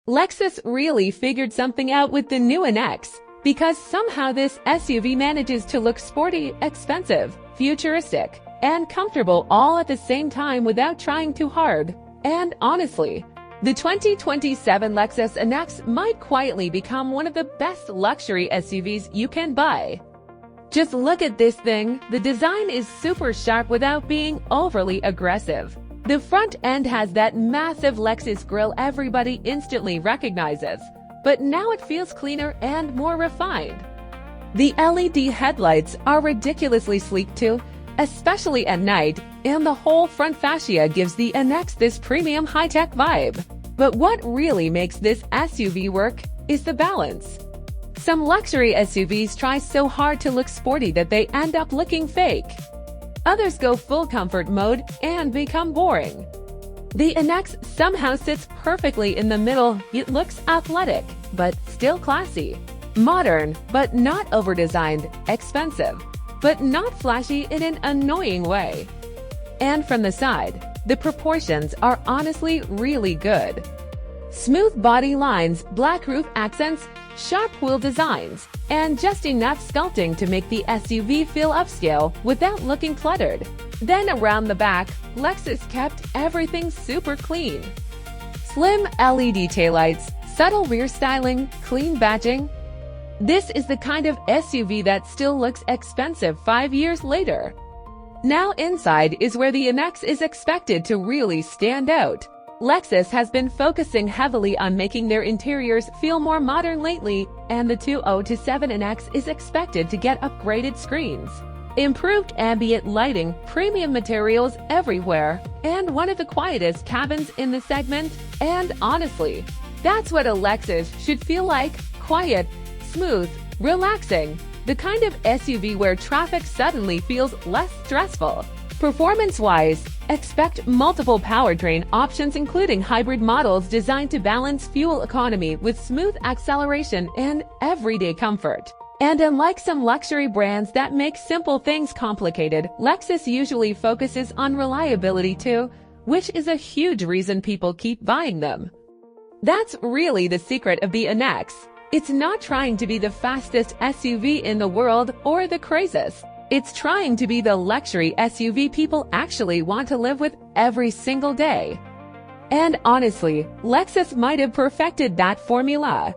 Lexus really figured something out with the new NX, because somehow this SUV manages to look sporty, expensive, futuristic, and comfortable all at the same time without trying too hard. And honestly, the 2027 Lexus NX might quietly become one of the best luxury SUVs you can buy. Just look at this thing. The design is super sharp without being overly aggressive. The front end has that massive Lexus grille everybody instantly recognizes, but now it feels cleaner and more refined. The LED headlights are ridiculously sleek too, especially at night, and the whole front fascia gives the NX this premium high-tech vibe. But what really makes this SUV work is the balance. Some luxury SUVs try so hard to look sporty that they end up looking fake. Others go full comfort mode and become boring. The NX somehow sits perfectly in the middle. It looks athletic, but still classy. Modern, but not over-designed. Expensive, but not flashy in an annoying way. And from the side, the proportions are honestly really good. Smooth body lines, black roof accents, sharp wheel designs, and just enough sculpting to make the SUV feel upscale without looking cluttered. Then around the back, Lexus kept everything super clean. Slim LED taillights, subtle rear styling, clean badging. This is the kind of SUV that still looks expensive 5 years later. Now inside is where the NX is expected to really stand out. Lexus has been focusing heavily on making their interiors feel more modern lately, and the 2027 NX is expected to get upgraded screens, improved ambient lighting, premium materials everywhere, and one of the quietest cabins in the segment. And honestly, that's what a Lexus should feel like: quiet, smooth, relaxing. The kind of SUV where traffic suddenly feels less stressful. Performance-wise, expect multiple powertrain options, including hybrid models designed to balance fuel economy with smooth acceleration and everyday comfort. And unlike some luxury brands that make simple things complicated, Lexus usually focuses on reliability too, which is a huge reason people keep buying them. That's really the secret of the NX. It's not trying to be the fastest SUV in the world or the craziest. It's trying to be the luxury SUV people actually want to live with every single day. And honestly, Lexus might have perfected that formula.